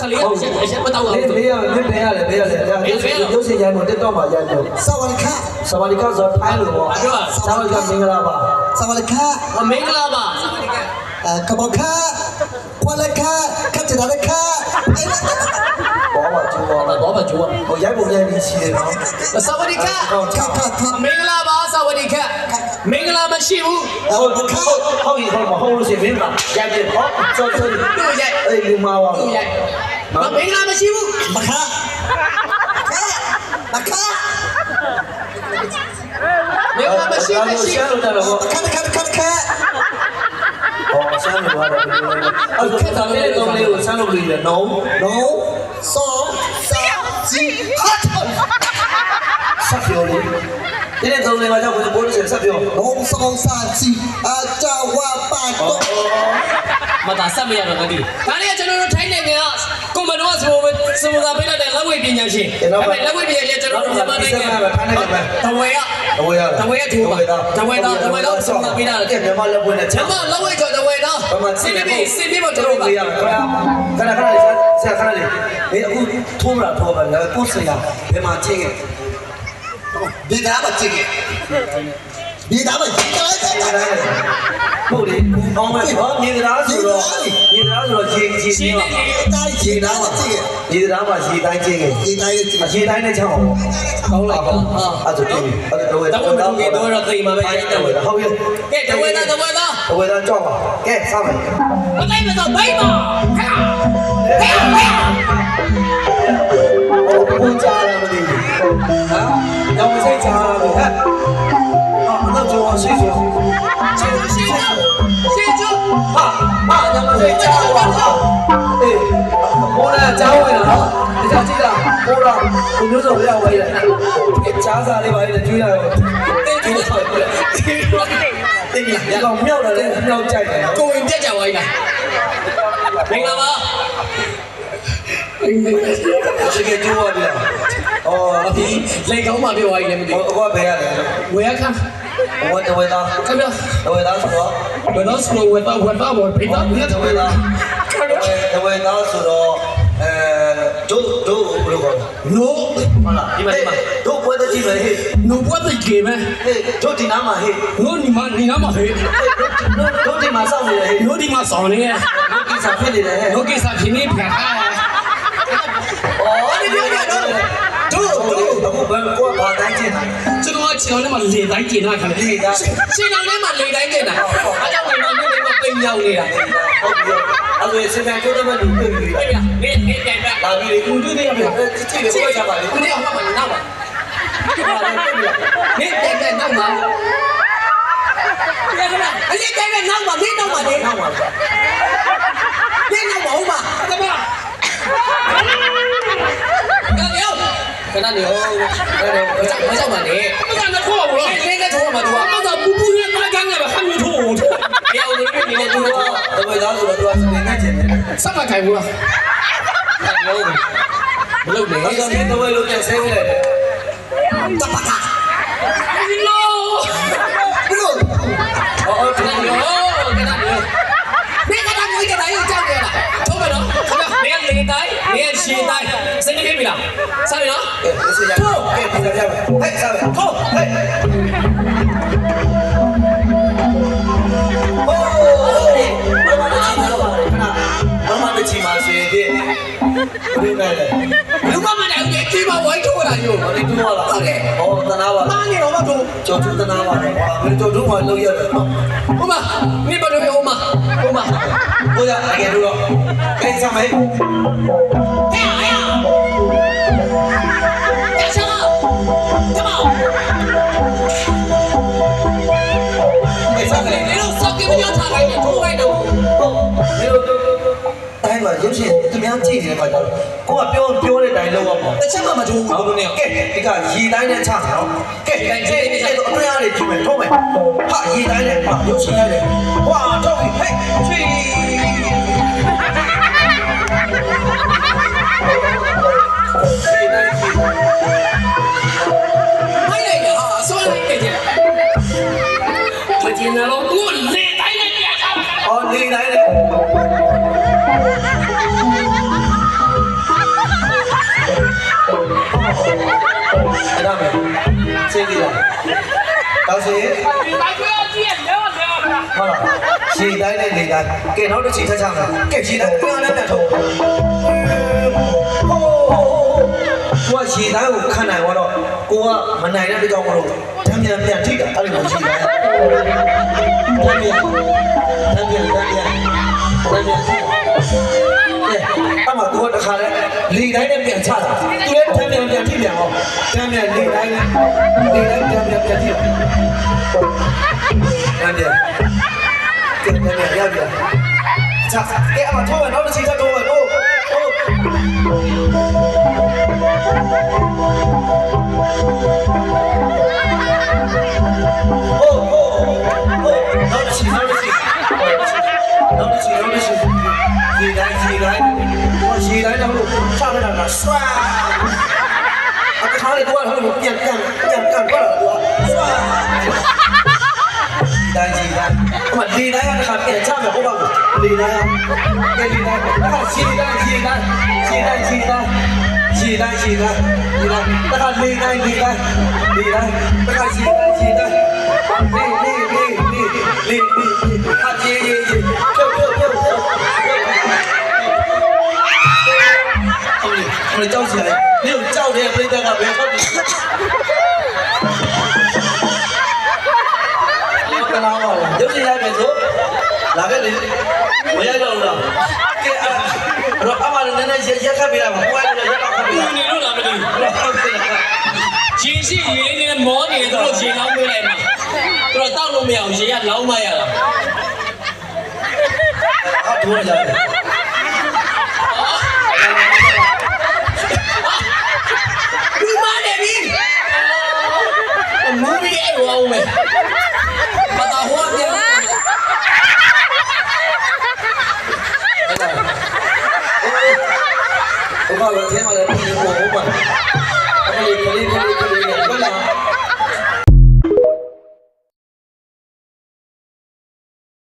ခလေးအမတောက်အောင် ဘေးရတယ်ဘေးရတယ်ရုပ်ရှင်ရိုင်းတော့တက်တော့မှရိုက်တော့စဝါလခဆိုထိုင်းလို့ပေါ့စဝါလခမင်္ဂလာပါစဝါလခမင်္ဂလာပါကဘောခခွာလခခတ်တာလခဘောပါကျိုးဟိုရိုက်ပုံရိုက်ပြီးရှိတယ်နော်စဝါဒီခမင်္ဂလာပါစဝါဒီခမင်္ဂလာမရှိဘူးဟုတ်လို့ရှိရင်မင်းကရိုက်တယ်ဟောစောစောသူ့ရိုက်အေးလူမပါသူ့ရိုက်မင်္ဂလာမရှိဘူးမခမင်္ဂလာမရှိရှမ်းလို့တယ်ဟောခတ်ဟောဆန်းလို့ရတယ်အဲ့ဒါခက်တာလေးတုံးလေးကိုဆန်းလို့ပြီးတယ်နော်စောကြီးဆက်ပြောလို့ဒီနေ့တုံးလေးမှာကြောက်ကိုလို့ဆက်ပြောလုံးစောစာကြီးအကြဝပါတော့မသာဆက်မရတော့တည်းဒါနဲ့ကျွန်တော်တို့ထိုင်းနိုင်ငံကကွန်မန်ဒိုစမိုသာပေးလိုက်တဲ့လက်ဝဲပညာရှင်ဒါပေမဲ့လက်ဝဲပညာရှင်ကျွန်တော်တို့မြန်မာနိုင်ငံတဝဲရထူပါတဝဲတော့စမိုသာပေးတာလေမြန်မာလက်ဝဲနဲ့မြန်မာလက်ဝဲကျော်တဝဲတော့စင်ပြေမတော်ပါခဏလေးဆရာခဏလေးအခုထိုးမလားထိုးပါလားကိုယ်စရာဘယ်မှာကျင်းခဲ့ဒီသားမကျင်းခဲ့ဟုတ်လေကောင်းမယ်ဟောမြေသားဆိုတော့ရေသားမှာရေတိုင်းကျင်းခဲ့ရေတိုင်းနဲ့ချောင်းကောင်းလိုက်ပါအဲ့ဒါတင်အဲ့ဒါဝဲတော့သိမှာပဲဟုတ်ရဲ့ကဲတဝဲသားကြောက်ပါကဲစားမယ်မလိုက်မတော့ဘိတ်ပါဟောဘူးကြားရမသိဘူးဟာတော့စိတ်ချလာလို့ဟဲ့တော့ကျော်ရှိကျော်ဟာညမစိတ်ချလာတော့အေးဘောလာကြောင်းဝင်လာတော့ဒါကြည့်လားဘောလာကိုမျိုးစုံရောက်သွားရတယ်ကြားစားလေးပါလေကျွေးရတော့တင်းကျွေးတော့တင်းပြီဒီကောင်မြောက်လာတယ်မြောက်ကြိုက်တယ်ကိုဝင်ပြက်ကြသွားပြီလားမင်္ဂလာပါဒီကကျိုးပါဗျာ။ဒီလေကောင်းမှပြောသွားပြီလည်းမသိဘူး။ဟောဘယ်ရလဲ။ဝယ်ခါ။ဝယ်သား။ခင်ဗျာ။ဝယ်သားဆိုတော့ဝယ်သားဆိုတော့ဝယ်သားဘောဖိတာမြတ်ဝယ်သား။ဝယ်သားဆိုတော့တို့ဘယ်လိုခေါ်လဲ။နိုးဟုတ်လားဒီမှာတို့ပွဲတကြီးပဲဟဲ့။နိုးပွဲတကြီးပဲ။ဟဲ့တို့ဒီနားမှာဟဲ့။နိုးဒီနားမှာဟဲ့။တို့ဒီမှာစောင့်နေတယ်ဟဲ့။နိုးဒီမှာစောင့်နေရဲ့။တို့ကိစ္စဖြစ်နေတယ်ဟဲ့။တို့ကိစ္စဖြစ်နေပြန်ဟာ။ဒီပြောရတော့တို့အခုဘယ်ကိုဘာတိုင်းကျင်တာကျွန်တော်ခြေတော်ထဲမှာလေတိုင်းကျင်တာခင်ဗျာခြေတော်ထဲမှာလေတိုင်းကျင်တာအားကြောင့်ဝင်တော့နေမှာပိန်ရောက်နေတာဟုတ်ပြီအဲ့ဒါစင်တန်ကျိုးတယ်မလို့ပြပြီဟုတ်လားမင်းတိုင်ပါလာပြီကူတူးနေရပြီချစ်တယ်ကိုချပါလေကိုနေအောင်မှာနောက်ပါမင်းတိုင်တဲ့နောက်မှာရရအလေးတိုင်တဲ့နောက်မှာမင်းနောက်မှာလေနောက်မှာမင်းနောက်မှာဟုတ်ပါကမခဏနေဟုတ်မကြောက်ပါနဲ့မကြောက်နဲ့ထိုးပါဘူးလားနင်းနဲ့ထိုးမှာသူကမကြောက်ပူပူနဲ့တားကန်းနဲ့ပဲဟမ်းထိုးပြောင်းနေပြီနေသူကတဝဲသားဆိုတော့သူကစနေနဲ့ကျင်တယ်စက်မခိုင်ဘူးလားမလုပ်နဲ့အဲ့ဒါနေတဝဲလို့ပြန်ဆဲလိုက်တယ်တပတ်တာလောဘလို့ခဏနေခဏနေမင်းကတည်းကကြောက်ရလားထိုးမယ်နော်ခဏမင်းလေတိုင်းမင်းရှင်းတိုင်းစနေပြီလားစားပြီနော်ထိုးကဲပြန်ကြပါဟဲ့စားပြီထိုးဟဲ့မမချီမာဆွေတဲ့ဘယ်နဲ့လဲလူမမလည်းဒီမှာဝိုင်းထိုးလာယူဟောဒီထိုးလာဟုတ်ကဲ့ဟောတနာပါမားနေတော့မတို့ကျော်သူတနာပါလေဟာဘယ်ကျော်သူမှလောက်ရတယ်ဟုတ်မနေပါတော့ဟုတ်မဟိုရအကယ်တော့ကဲစားမယ်ဟဲ့ရချာကမောမေစားတယ်လေတော့စောက်ကမရထားလိုက်တယ်ထိုးလိုက်တော့ဟုတ်လေတော့တိုင်းမှာရုပ်ရှင်သူများကြည့်နေတဲ့ခါကျတော့ကိုကပြောတဲ့တိုင်းလောက်ပါတစ်ချက်မှမထိုးဘူးဟုတ်တယ်ကဲဒီကရေတိုင်းနဲ့ချနော်ကဲအဲ့တော့အတွင်းအားတွေကြည့်မယ်ထုံးမယ်ဟာရေတိုင်းနဲ့ဟာရုပ်ရှင်ရတယ်ဟွာထုတ်ပြီဟဲ့ချွေမိုက်လိုက်တာအစွမ်းလိုက်တယ်မကျင်တော့ကိုလေတိုင်းနဲ့ပြချတာ哦，你来了。ဟုတ်လားရှည်တိုင်းနဲ့နေတိုင်းကဲနောက်တစ်ချိန်ထပ်ချမယ်ကဲရှည်တိုင်းပြန်လည်းတက်တော့ဟိုကိုကရှည်တိုင်းကိုခံနိုင်တော့ကိုကမနိုင်တဲ့ကြောင့်မလို့တမ်းပြန်ထိတာအဲ့လိုရှည်တိုင်းတမ်းပြန်အမတို့တခါလဲလေတိုင်းနဲ့ပြန်ချတာသူလည်းတမ်းပြန်ထိပြန်အောင်တမ်းပြန်လေတိုင်းနဲ့တမ်းပြန်ထိတာတမ်းပြန်ရပြီ။자ကဲအမထောက်မယ်နောက်တစ်ချိန်ထပ်တော့မယ်။ဟိုနောက်တစ်ချိန်ဒီတိုင်းဟိုရှည်တိုင်းတော့ချလိုက်တာဆွာအခါလေးတော့ဟိုပြန်တော့တော့ဆွာတိုင်းအမလေတိုင်းကတခါပြန်ချမယ်ဟုတ်ပါဘူးလေတိုင်းကဲလေတိုင်းတခါရှည်တိုင်းတခါလေတိုင်းတခါရှည်တိုင်းလေဟာရေ我叫起来，没有叫的不得个别说你。干啥嘛？就是在别说，哪个人？我也叫了。给啊，我阿妈人家也看不了嘛，我也看不了。你录哪个的？chính sĩ gì nên mỏ thì tôi chỉ nấu cái này mà tôi tao nó mèo gì ăn nấu mày à? Thua rồi. Muốn đi em của ông mày mà tao hoa kia ông bảo là thế mà lại đi ngủ mà anh đi